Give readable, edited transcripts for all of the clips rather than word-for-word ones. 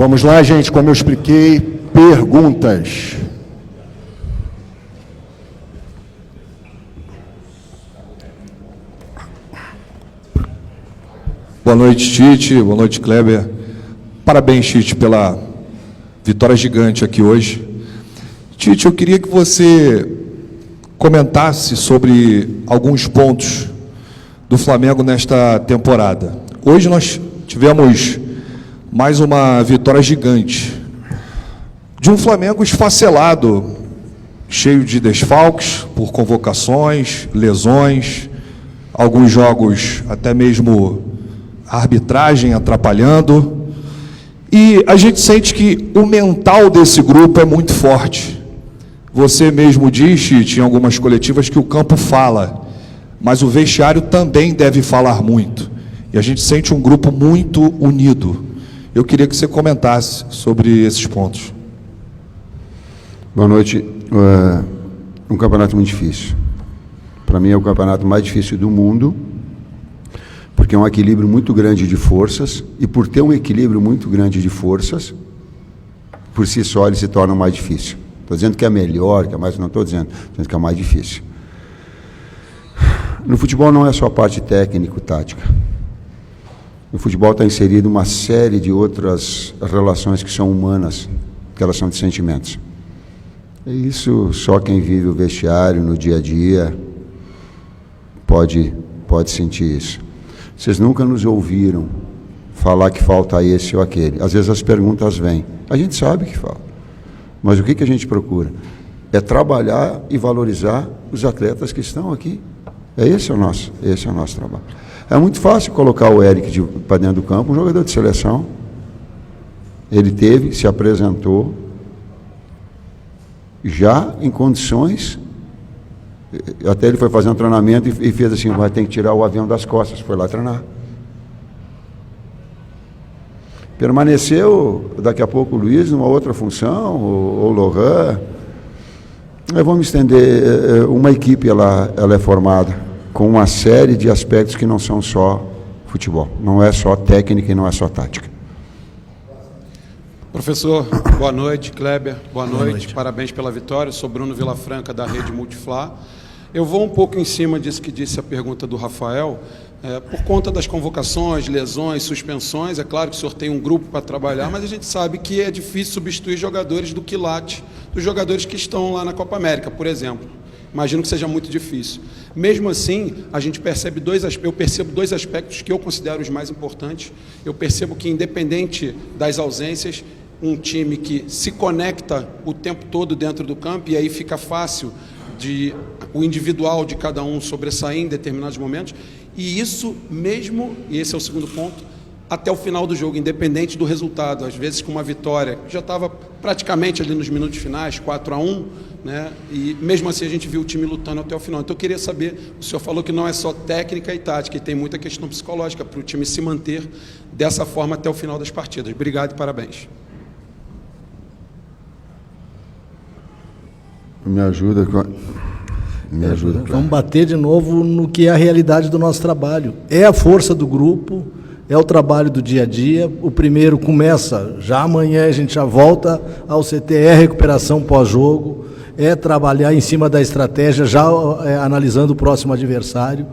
Vamos lá, gente, como eu expliquei, perguntas. Boa noite, Tite. Boa noite, Kleber. Parabéns, Tite, pela vitória gigante aqui hoje. Tite, eu queria que você comentasse sobre alguns pontos do Flamengo nesta temporada. Hoje nós tivemos mais uma vitória gigante de um Flamengo esfacelado, cheio de desfalques por convocações, lesões, alguns jogos até mesmo a arbitragem atrapalhando, e a gente sente que o mental desse grupo é muito forte. Você mesmo disse, em algumas coletivas, que o campo fala, mas o vestiário também deve falar muito, e a gente sente um grupo muito unido. Eu queria que você comentasse sobre esses pontos. Boa noite. Um campeonato muito difícil. Para mim é o campeonato mais difícil do mundo, porque é um equilíbrio muito grande de forças, e por ter um equilíbrio muito grande de forças, por si só ele se torna mais difícil. Estou dizendo que é melhor, que é mais, não estou dizendo que é mais difícil. No futebol não é só a parte técnico-tática. No futebol está inserido uma série de outras relações que são humanas, que elas são de sentimentos. E isso só quem vive o vestiário no dia a dia pode sentir isso. Vocês nunca nos ouviram falar que falta esse ou aquele. Às vezes as perguntas vêm. A gente sabe que falta. Mas o que a gente procura? É trabalhar e valorizar os atletas que estão aqui. Esse é o nosso trabalho. É muito fácil colocar o Eric para dentro do campo, um jogador de seleção. Ele se apresentou já em condições, até ele foi fazer um treinamento e fez assim, vai ter que tirar o avião das costas, foi lá treinar. Permaneceu, daqui a pouco, o Luiz, numa outra função, ou o Lohan. Vamos estender, uma equipe ela é formada com uma série de aspectos que não são só futebol, não é só técnica e não é só tática. Professor, boa noite. Kleber, boa noite. Parabéns pela vitória. Sou Bruno Vilafranca, da Rede Multiflá. Eu vou um pouco em cima disso que disse a pergunta do Rafael. Por conta das convocações, lesões, suspensões, é claro que o senhor tem um grupo para trabalhar, mas a gente sabe que é difícil substituir jogadores do quilate, dos jogadores que estão lá na Copa América, por exemplo. Imagino que seja muito difícil. Mesmo assim, a gente percebe eu percebo dois aspectos que eu considero os mais importantes. Eu percebo que, independente das ausências, um time que se conecta o tempo todo dentro do campo, e aí fica fácil o individual de cada um sobressair em determinados momentos, e isso mesmo, e esse é o segundo ponto, até o final do jogo, independente do resultado. Às vezes com uma vitória, já estava praticamente ali nos minutos finais, 4-1, né? E mesmo assim a gente viu o time lutando até o final. Então eu queria saber, o senhor falou que não é só técnica e tática, e tem muita questão psicológica para o time se manter dessa forma até o final das partidas. Obrigado e parabéns. Me ajuda. Vamos bater de novo no que é a realidade do nosso trabalho. É a força do grupo, é o trabalho do dia a dia. O primeiro começa já amanhã, a gente já volta ao CT, recuperação pós-jogo, é trabalhar em cima da estratégia, já analisando o próximo adversário.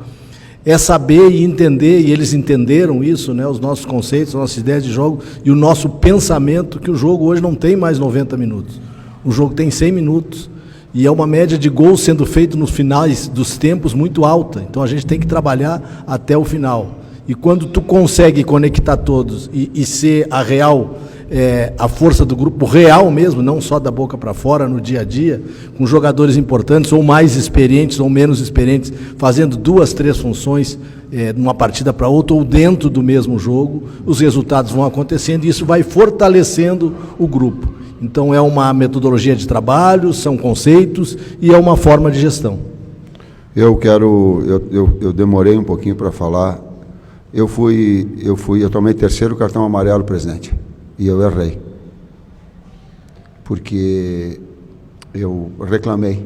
É saber e entender, e eles entenderam isso, né, os nossos conceitos, as nossas ideias de jogo e o nosso pensamento, que o jogo hoje não tem mais 90 minutos. O jogo tem 100 minutos. E é uma média de gols sendo feito nos finais dos tempos muito alta. Então a gente tem que trabalhar até o final. E quando tu consegue conectar todos e ser a real, a força do grupo real mesmo, não só da boca para fora no dia a dia, com jogadores importantes ou mais experientes ou menos experientes, fazendo 2, 3 funções numa partida para outra ou dentro do mesmo jogo, os resultados vão acontecendo e isso vai fortalecendo o grupo. Então é uma metodologia de trabalho, são conceitos e é uma forma de gestão. Eu demorei um pouquinho para falar. Eu tomei 3º cartão amarelo, presidente, e eu errei. Porque eu reclamei,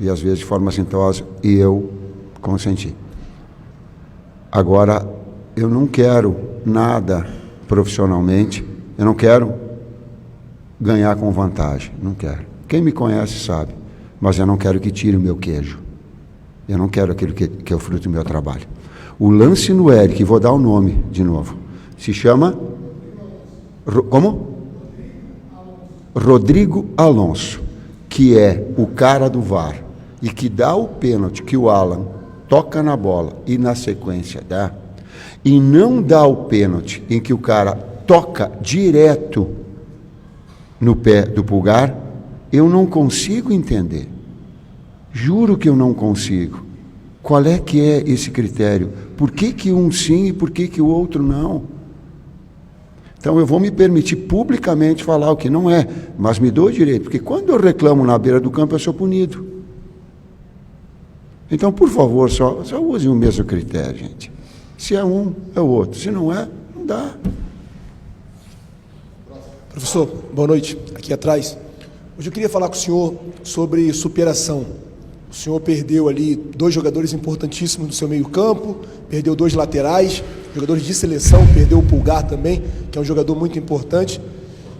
e às vezes de forma assintosa, e eu consenti. Agora, eu não quero nada profissionalmente Eu não quero ganhar com vantagem, não quero. Quem me conhece sabe, mas eu não quero que tire o meu queijo. Eu não quero aquilo que é o fruto do meu trabalho. O lance no Eric, vou dar o nome de novo, se chama... Como? Rodrigo Alonso, que é o cara do VAR, e que dá o pênalti que o Alan toca na bola e na sequência dá, e não dá o pênalti em que o cara toca direto no pé do Pulgar, eu não consigo entender. Juro que eu não consigo. Qual é que é esse critério? Por que um sim e por que o outro não? Então eu vou me permitir publicamente falar o que não é, mas me dou o direito, porque quando eu reclamo na beira do campo eu sou punido. Então, por favor, só use o mesmo critério, gente. Se é um, é o outro. Se não é, não dá. Professor, boa noite. Aqui atrás. Hoje eu queria falar com o senhor sobre superação. O senhor perdeu ali 2 jogadores importantíssimos no seu meio-campo, perdeu 2 laterais, jogadores de seleção, perdeu o Pulgar também, que é um jogador muito importante.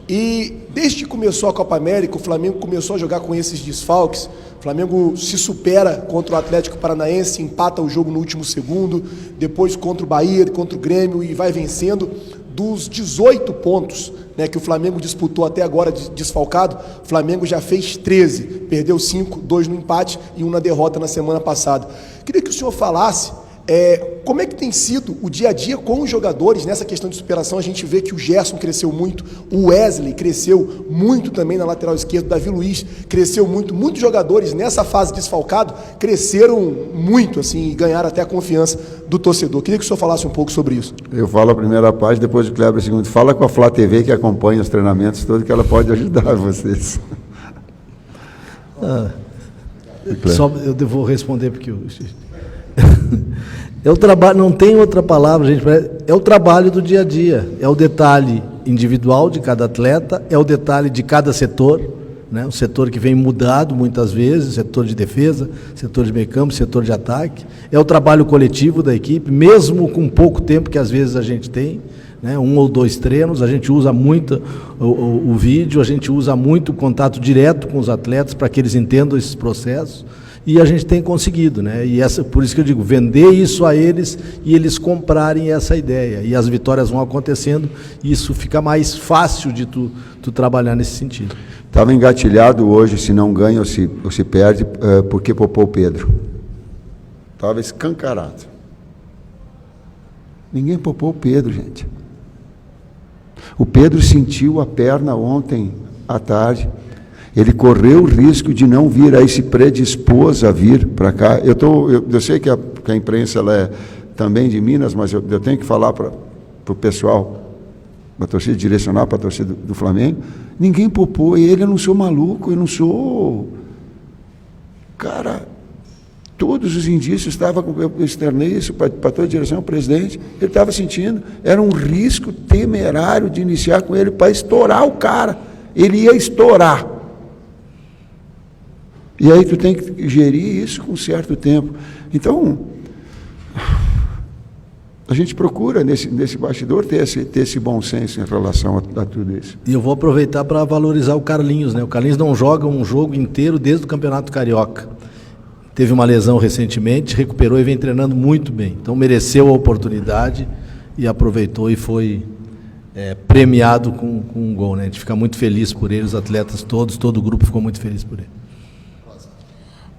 E desde que começou a Copa América, o Flamengo começou a jogar com esses desfalques. O Flamengo se supera contra o Atlético Paranaense, empata o jogo no último segundo, depois contra o Bahia, contra o Grêmio e vai vencendo. Dos 18 pontos, né, que o Flamengo disputou até agora desfalcado, o Flamengo já fez 13, perdeu 5, 2 no empate e 1 na derrota na semana passada. Queria que o senhor falasse como é que tem sido o dia a dia com os jogadores nessa questão de superação. A gente vê que o Gerson cresceu muito, o Wesley cresceu muito também na lateral esquerda, o Davi Luiz cresceu muito, muitos jogadores nessa fase desfalcado cresceram muito assim, e ganharam até a confiança do torcedor. Queria que o senhor falasse um pouco sobre isso. Eu falo a primeira parte, depois o Kleber a segunda. Fala com a Flá TV que acompanha os treinamentos todos, que ela pode ajudar vocês. Só eu vou responder porque é o trabalho, não tem outra palavra, gente, é o trabalho do dia a dia, é o detalhe individual de cada atleta, é o detalhe de cada setor, né? O setor que vem mudado muitas vezes, setor de defesa, setor de meio campo, setor de ataque, é o trabalho coletivo da equipe, mesmo com pouco tempo que às vezes a gente tem, né? 1 ou 2 treinos, a gente usa muito o vídeo, a gente usa muito o contato direto com os atletas para que eles entendam esses processos. E a gente tem conseguido, né? E por isso que eu digo, vender isso a eles e eles comprarem essa ideia. E as vitórias vão acontecendo e isso fica mais fácil de tu trabalhar nesse sentido. Estava engatilhado hoje, se não ganha ou se perde, porque poupou o Pedro. Estava escancarado. Ninguém poupou o Pedro, gente. O Pedro sentiu a perna ontem à tarde. Ele correu o risco de não vir, aí se predispôs a vir para cá. Eu sei que a imprensa ela é também de Minas, mas eu tenho que falar para o pessoal, para a torcida, direcionar para a torcida do Flamengo. Ninguém poupou ele, eu não sou maluco, eu não sou... Cara, todos os indícios estavam, eu externei isso para toda a direção, o presidente, ele estava sentindo, era um risco temerário de iniciar com ele para estourar o cara. Ele ia estourar. E aí tu tem que gerir isso com certo tempo. Então, a gente procura, nesse bastidor, ter esse bom senso em relação a tudo isso. E eu vou aproveitar para valorizar o Carlinhos, né? O Carlinhos não joga um jogo inteiro desde o Campeonato Carioca. Teve uma lesão recentemente, recuperou e vem treinando muito bem. Então, mereceu a oportunidade e aproveitou e foi premiado com um gol, né? A gente fica muito feliz por ele, os atletas todos, todo o grupo ficou muito feliz por ele.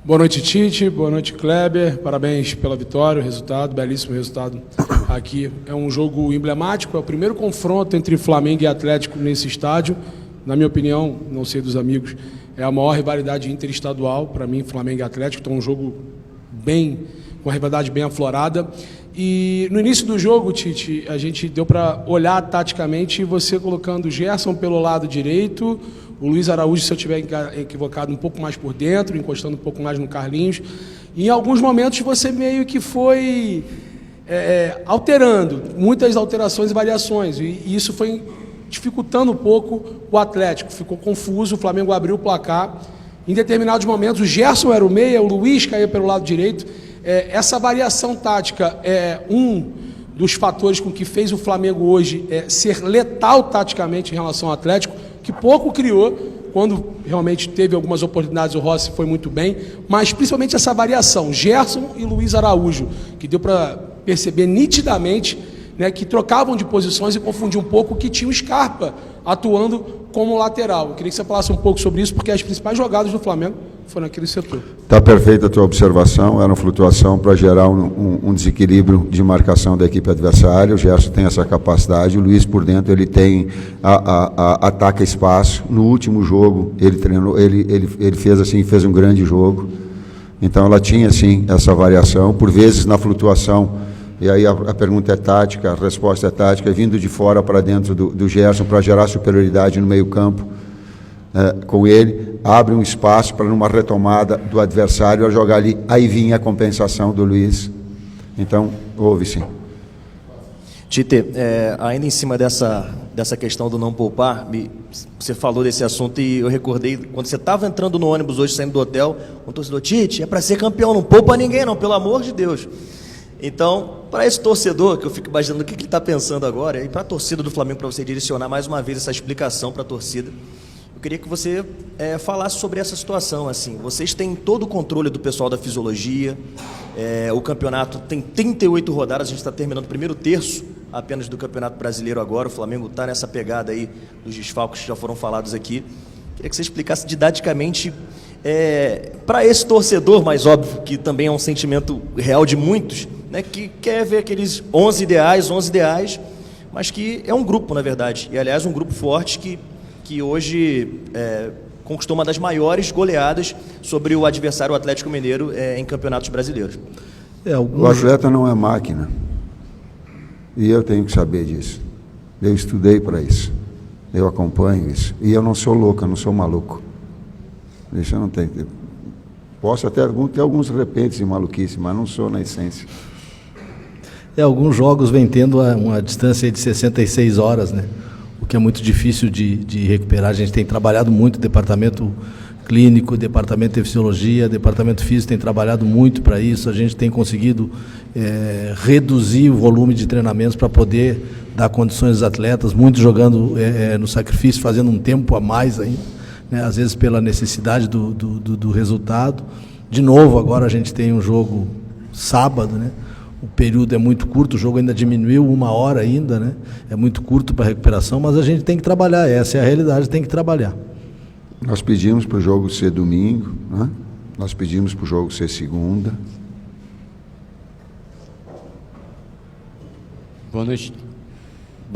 Boa noite, Tite. Boa noite, Kleber. Parabéns pela vitória, o resultado, belíssimo resultado aqui. É um jogo emblemático, é o primeiro confronto entre Flamengo e Atlético nesse estádio. Na minha opinião, não sei dos amigos, é a maior rivalidade interestadual, para mim, Flamengo e Atlético. Então, um jogo com a rivalidade bem aflorada. E no início do jogo, Tite, a gente deu para olhar taticamente você colocando o Gerson pelo lado direito, o Luiz Araújo, se eu estiver equivocado, um pouco mais por dentro, encostando um pouco mais no Carlinhos. E em alguns momentos você meio que foi alterando, muitas alterações e variações. E isso foi dificultando um pouco o Atlético. Ficou confuso, o Flamengo abriu o placar. Em determinados momentos, o Gerson era o meia, o Luiz caía pelo lado direito. Essa variação tática dos fatores com que fez o Flamengo hoje ser letal taticamente em relação ao Atlético, que pouco criou. Quando realmente teve algumas oportunidades, o Rossi foi muito bem, mas principalmente essa variação, Gerson e Luiz Araújo, que deu para perceber nitidamente, né, que trocavam de posições e confundiam um pouco que tinha o Scarpa atuando como lateral. Eu queria que você falasse um pouco sobre isso, porque as principais jogadas do Flamengo foram naquele setor. Está perfeita a tua observação, era uma flutuação para gerar um desequilíbrio de marcação da equipe adversária. O Gerson tem essa capacidade, o Luiz por dentro ele tem ataca espaço. No último jogo ele treinou, ele fez um grande jogo. Então ela tinha assim essa variação, por vezes na flutuação. E aí a pergunta é tática, a resposta é tática, vindo de fora para dentro do Gerson para gerar superioridade no meio-campo com ele, abre um espaço para numa retomada do adversário a jogar ali, aí vinha a compensação do Luiz. Então, houve sim. Tite, ainda em cima dessa questão do não poupar, você falou desse assunto e eu recordei, quando você estava entrando no ônibus hoje, saindo do hotel, um torcedor, Tite, é para ser campeão, não poupa ninguém não, pelo amor de Deus. Então, para esse torcedor, que eu fico imaginando o que ele está pensando agora, e para a torcida do Flamengo, para você direcionar mais uma vez essa explicação para a torcida, eu queria que você falasse sobre essa situação. Assim, vocês têm todo o controle do pessoal da fisiologia, o campeonato tem 38 rodadas, a gente está terminando o primeiro terço apenas do Campeonato Brasileiro agora, o Flamengo está nessa pegada aí dos desfalques que já foram falados aqui. Queria que você explicasse didaticamente para esse torcedor, mais óbvio, que também é um sentimento real de muitos, né, que quer ver aqueles 11 ideais, mas que é um grupo, na verdade, e aliás um grupo forte que hoje conquistou uma das maiores goleadas sobre o adversário, o Atlético Mineiro, em campeonatos brasileiros. O atleta não é máquina, e eu tenho que saber disso. Eu estudei para isso, eu acompanho isso, e eu não sou louco, eu não sou maluco. Isso eu não tenho. Posso até ter alguns repentes de maluquice, mas não sou na essência. Alguns jogos vêm tendo uma distância de 66 horas, né? O que é muito difícil de recuperar. A gente tem trabalhado muito, o departamento clínico, departamento de fisiologia, departamento físico tem trabalhado muito para isso. A gente tem conseguido reduzir o volume de treinamentos para poder dar condições aos atletas, muitos jogando no sacrifício, fazendo um tempo a mais ainda, né? Às vezes pela necessidade do resultado. De novo, agora a gente tem um jogo sábado, né? O período é muito curto, o jogo ainda diminuiu 1 hora ainda, né? É muito curto para a recuperação, mas a gente tem que trabalhar, essa é a realidade, tem que trabalhar. Nós pedimos para o jogo ser domingo, né? Nós pedimos para o jogo ser segunda. Boa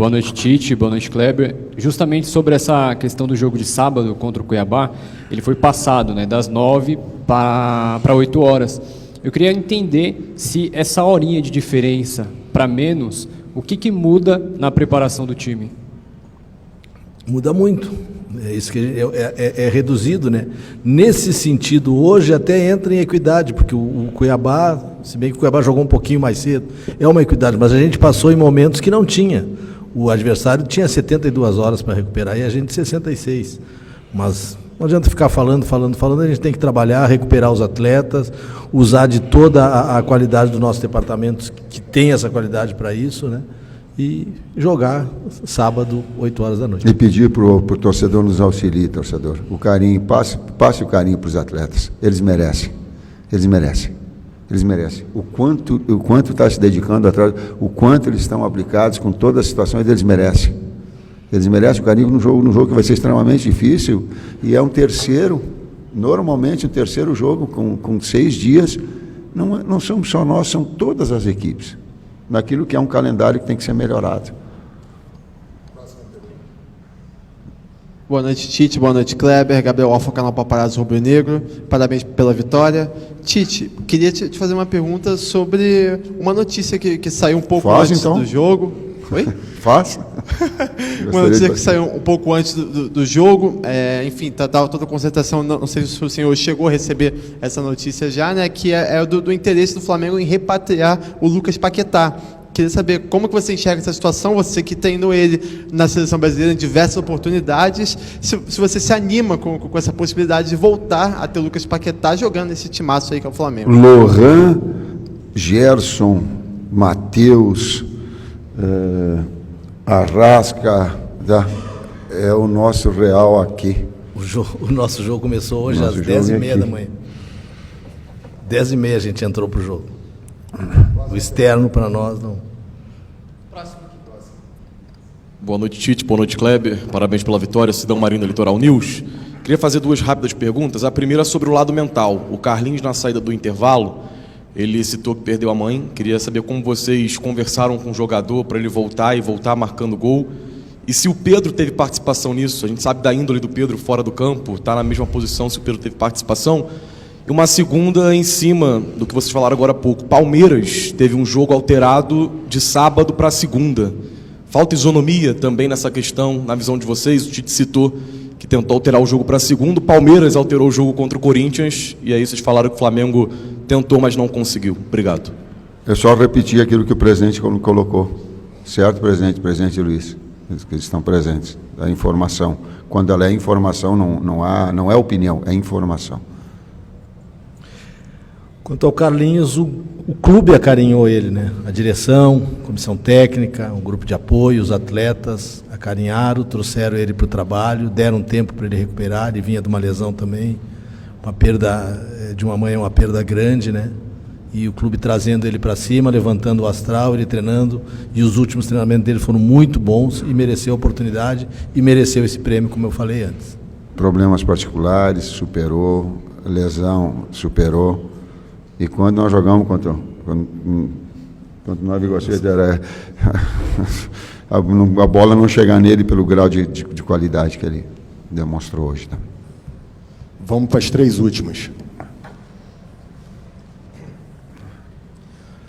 noite, Tite, boa noite, Kleber. Justamente sobre essa questão do jogo de sábado contra o Cuiabá, ele foi passado, né, das 9 para 8 horas. Eu queria entender se essa horinha de diferença para menos, o que muda na preparação do time? Muda muito. É isso que é reduzido, né? Nesse sentido, hoje até entra em equidade, porque o Cuiabá, se bem que o Cuiabá jogou um pouquinho mais cedo, é uma equidade, mas a gente passou em momentos que não tinha. O adversário tinha 72 horas para recuperar e a gente 66. Mas não adianta ficar falando, a gente tem que trabalhar, recuperar os atletas, usar de toda a qualidade do nosso departamento, que tem essa qualidade para isso, né? E jogar sábado, 8 horas da noite. E pedir para o torcedor nos auxilie, torcedor. O carinho, passe o carinho para os atletas. Eles merecem. O quanto está se dedicando atrás, o quanto eles estão aplicados com todas as situações, eles merecem. Eles merecem o carinho num jogo que vai ser extremamente difícil, e é normalmente um terceiro jogo com 6 dias, não somos só nós, são todas as equipes, naquilo que é um calendário que tem que ser melhorado. Boa noite, Tite, boa noite, Kleber, Gabriel Alfa, canal Paparazzo Rubro Negro, parabéns pela vitória. Tite, queria te fazer uma pergunta sobre uma notícia que saiu um pouco antes do jogo. Oi? Fácil. Uma notícia que saiu um pouco antes do jogo, enfim, tá toda a concentração, não sei se o senhor chegou a receber essa notícia já, né, que é do interesse do Flamengo em repatriar o Lucas Paquetá. Queria saber como que você enxerga essa situação, você que treinou ele na seleção brasileira em diversas oportunidades, se você se anima com essa possibilidade de voltar a ter o Lucas Paquetá jogando esse timaço aí que é o Flamengo. Lohan, Gerson, Matheus, Arrasca, tá? É o nosso real aqui. O nosso jogo começou hoje às 10h30 da manhã. 10h30 a gente entrou pro jogo. O externo para nós não. Boa noite, Tite. Boa noite, Kleber. Parabéns pela vitória, Sidão Marino, Litoral News. Queria fazer duas rápidas perguntas. A primeira sobre o lado mental. O Carlinhos, na saída do intervalo, ele citou que perdeu a mãe. Queria saber como vocês conversaram com o jogador para ele voltar e voltar marcando gol. E se o Pedro teve participação nisso. A gente sabe da índole do Pedro fora do campo, está na mesma posição, se o Pedro teve participação. E uma segunda em cima do que vocês falaram agora há pouco. Palmeiras teve um jogo alterado de sábado para segunda. Falta isonomia também nessa questão, na visão de vocês. O Tite citou que tentou alterar o jogo para segundo. Palmeiras alterou o jogo contra o Corinthians. E aí vocês falaram que o Flamengo tentou, mas não conseguiu. Obrigado. Eu só repeti aquilo que o presidente colocou. Certo, presidente? Presidente Luiz. Eles estão presentes. A informação. Quando ela é informação, não é opinião, é informação. Quanto ao Carlinhos, o clube acarinhou ele, né? A direção, comissão técnica, um grupo de apoio, os atletas acarinharam, trouxeram ele para o trabalho, deram tempo para ele recuperar. Ele vinha de uma lesão também, uma perda de uma mãe, uma perda grande, né? E o clube trazendo ele para cima, levantando o astral, ele treinando, e os últimos treinamentos dele foram muito bons e mereceu a oportunidade e mereceu esse prêmio, como eu falei antes. Problemas particulares, superou, lesão, superou. E quando nós jogamos contra Nova Iguaçu, a bola não chegar nele pelo grau de qualidade que ele demonstrou hoje. Tá? Vamos para as 3 últimas.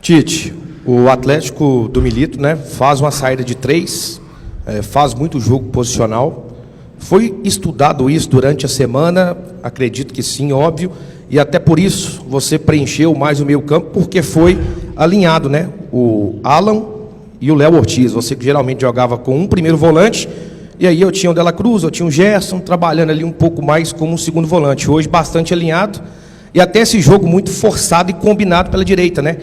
Tite, o Atlético do Milito, né, faz uma saída de 3, faz muito jogo posicional. Foi estudado isso durante a semana? Acredito que sim, óbvio. E até por isso você preencheu mais o meio campo, porque foi alinhado, né? O Alan e o Léo Ortiz. Você que geralmente jogava com um primeiro volante, e aí eu tinha o Dela Cruz, eu tinha o Gerson, trabalhando ali um pouco mais como um segundo volante. Hoje bastante alinhado, e até esse jogo muito forçado e combinado pela direita, né?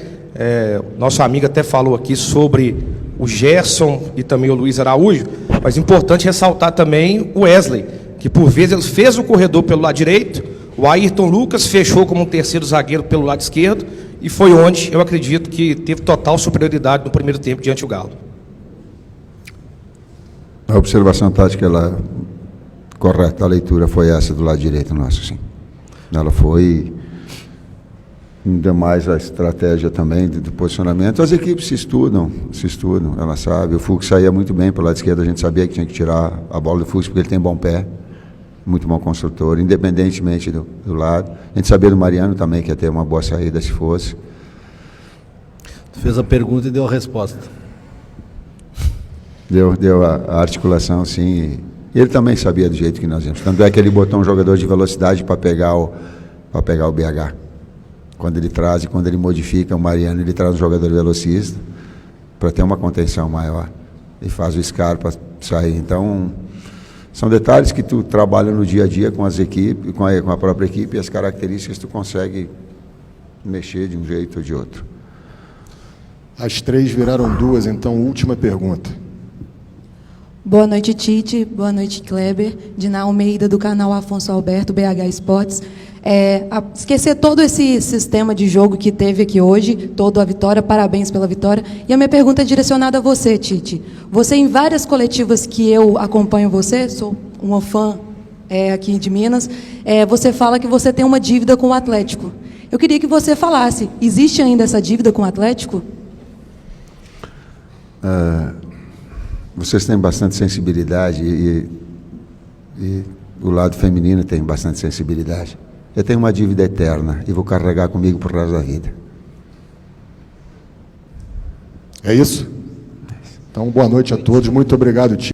Nosso amigo até falou aqui sobre o Gerson e também o Luiz Araújo, mas importante ressaltar também o Wesley, que por vezes ele fez o corredor pelo lado direito, o Ayrton Lucas fechou como um terceiro zagueiro pelo lado esquerdo, e foi onde eu acredito que teve total superioridade no primeiro tempo diante do Galo. A observação tática, ela correta, a leitura foi essa do lado direito nosso, sim. Ela foi, ainda mais a estratégia também do posicionamento. As equipes se estudam, ela sabe. O Fux saía muito bem pelo lado esquerdo, a gente sabia que tinha que tirar a bola do Fux, porque ele tem bom pé, muito bom construtor, independentemente do lado. A gente sabia do Mariano também que ia ter uma boa saída se fosse. Fez a pergunta e deu a resposta. Deu a articulação, sim. E ele também sabia do jeito que nós íamos. Tanto é que ele botou um jogador de velocidade para pegar o BH. Quando ele traz e quando ele modifica o Mariano, ele traz um jogador velocista para ter uma contenção maior. E faz o Scarpa sair. Então, são detalhes que tu trabalha no dia a dia com as equipes, com a própria equipe, e as características tu consegue mexer de um jeito ou de outro. As 3 viraram 2, então última pergunta. Boa noite, Tite. Boa noite, Kleber. Diná Almeida, do canal Afonso Alberto, BH Esportes. Esquecer todo esse sistema de jogo que teve aqui hoje, toda a vitória, parabéns pela vitória. E a minha pergunta é direcionada a você, Tite. Você, em várias coletivas que eu acompanho você, sou uma fã aqui de Minas, você fala que você tem uma dívida com o Atlético. Eu queria que você falasse, existe ainda essa dívida com o Atlético? Vocês têm bastante sensibilidade e o lado feminino tem bastante sensibilidade. Eu tenho uma dívida eterna e vou carregar comigo por resto da vida. É isso? Então, boa noite a todos. Muito obrigado, Tite.